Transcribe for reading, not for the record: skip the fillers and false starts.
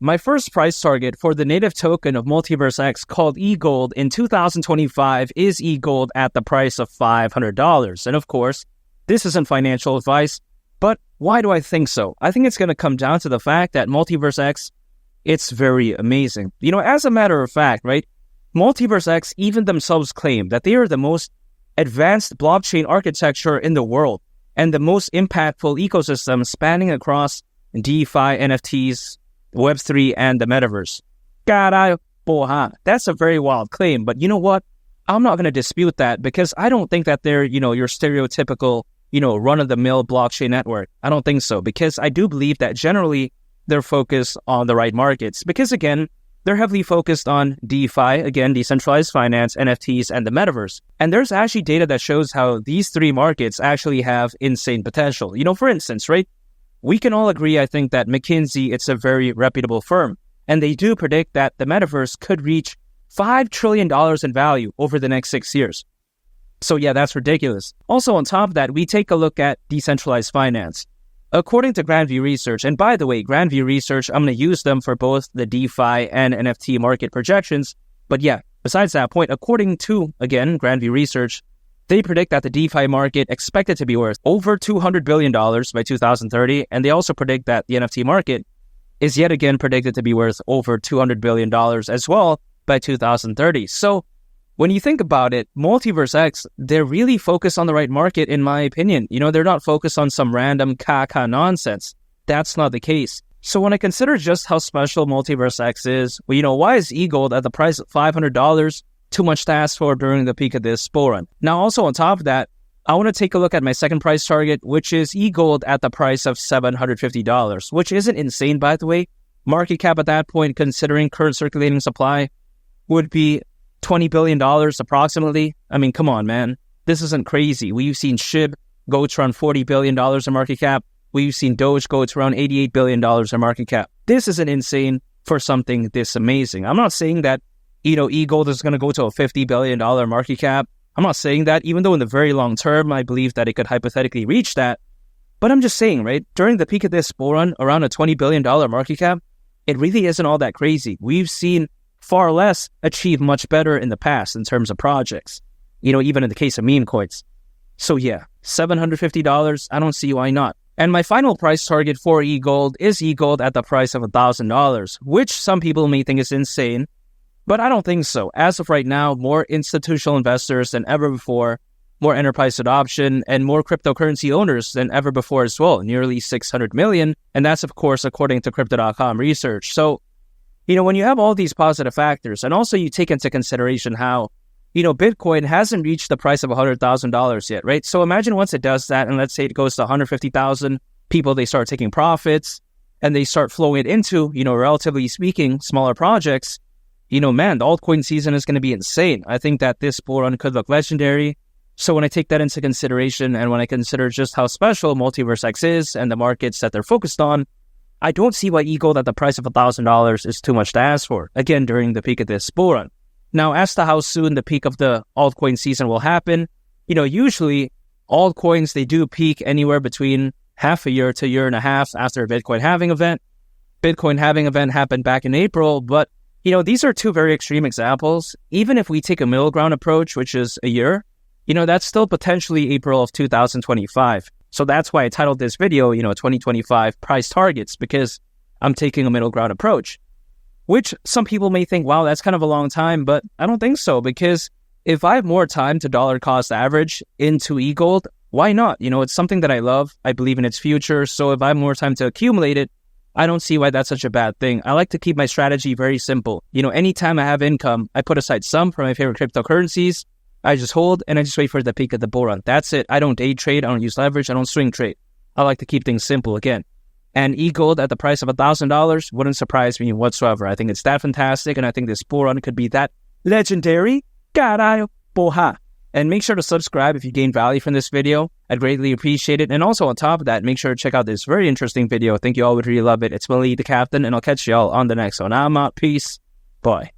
my first price target for the native token of MultiversX called EGLD in 2025 is EGLD at the price of $500. And of course, this isn't financial advice, but why do I think so? I think it's going to come down to the fact that MultiversX, it's very amazing. As a matter of fact, right, MultiversX even themselves claim that they are the most advanced blockchain architecture in the world and the most impactful ecosystem spanning across DeFi, NFTs, Web3, and the metaverse. Caray, porra. That's a very wild claim, but you know what? I'm not going to dispute that because I don't think that they're, your stereotypical, run-of-the-mill blockchain network. I don't think so because I do believe that generally they're focused on the right markets because, again, they're heavily focused on DeFi, again, decentralized finance, NFTs, and the metaverse. And there's actually data that shows how these three markets actually have insane potential. For instance, right? We can all agree, I think, that McKinsey, it's a very reputable firm, and they do predict that the metaverse could reach $5 trillion in value over the next 6 years. So yeah, that's ridiculous. Also, on top of that, we take a look at decentralized finance. According to Grandview Research, and by the way, Grandview Research, I'm going to use them for both the DeFi and NFT market projections. But yeah, besides that point, according to, again, Grandview Research, they predict that the DeFi market expected to be worth over $200 billion by 2030, and they also predict that the NFT market is yet again predicted to be worth over $200 billion as well by 2030. So when you think about it, MultiversX, they're really focused on the right market, in my opinion. They're not focused on some random caca nonsense. That's not the case. So when I consider just how special MultiversX is, why is EGLD at the price of $500 too much to ask for during the peak of this bull run? Now, also on top of that, I want to take a look at my second price target, which is EGLD at the price of $750, which isn't insane, by the way. Market cap at that point, considering current circulating supply, would be $20 billion approximately. I mean, come on, man. This isn't crazy. We've seen SHIB go to around $40 billion in market cap. We've seen Doge go to around $88 billion in market cap. This isn't insane for something this amazing. I'm not saying that EGLD is going to go to a $50 billion market cap. I'm not saying that, even though in the very long term, I believe that it could hypothetically reach that. But I'm just saying, right, during the peak of this bull run, around a $20 billion market cap, it really isn't all that crazy. We've seen far less achieve much better in the past in terms of projects, even in the case of meme coins. So yeah, $750, I don't see why not. And my final price target for EGLD is EGLD at the price of $1,000, which some people may think is insane. But I don't think so. As of right now, more institutional investors than ever before, more enterprise adoption, and more cryptocurrency owners than ever before as well, nearly 600 million. And that's, of course, according to Crypto.com research. So, when you have all these positive factors, and also you take into consideration how, Bitcoin hasn't reached the price of $100,000 yet, right? So imagine once it does that, and let's say it goes to 150,000 people, they start taking profits, and they start flowing it into, relatively speaking, smaller projects. Man, the altcoin season is going to be insane. I think that this bull run could look legendary. So when I take that into consideration and when I consider just how special MultiversX is and the markets that they're focused on, I don't see why EGLD at the price of $1,000 is too much to ask for, again, during the peak of this bull run. Now, as to how soon the peak of the altcoin season will happen, usually altcoins, they do peak anywhere between half a year to a year and a half after a Bitcoin halving event. Bitcoin halving event happened back in April, but these are two very extreme examples. Even if we take a middle ground approach, which is a year, that's still potentially April of 2025. So that's why I titled this video, 2025 price targets, because I'm taking a middle ground approach, which some people may think, wow, that's kind of a long time, but I don't think so, because if I have more time to dollar cost average into EGLD, why not? It's something that I love. I believe in its future. So if I have more time to accumulate it, I don't see why that's such a bad thing. I like to keep my strategy very simple. Anytime I have income, I put aside some for my favorite cryptocurrencies. I just hold and I just wait for the peak of the bull run. That's it. I don't day trade. I don't use leverage. I don't swing trade. I like to keep things simple again. And EGLD at the price of $1,000 wouldn't surprise me whatsoever. I think it's that fantastic, and I think this bull run could be that legendary. Caray, porra. And make sure to subscribe if you gain value from this video. I'd greatly appreciate it. And also on top of that, make sure to check out this very interesting video. I think you all would really love it. It's Willie the Captain, and I'll catch you all on the next one. I'm out. Peace. Bye.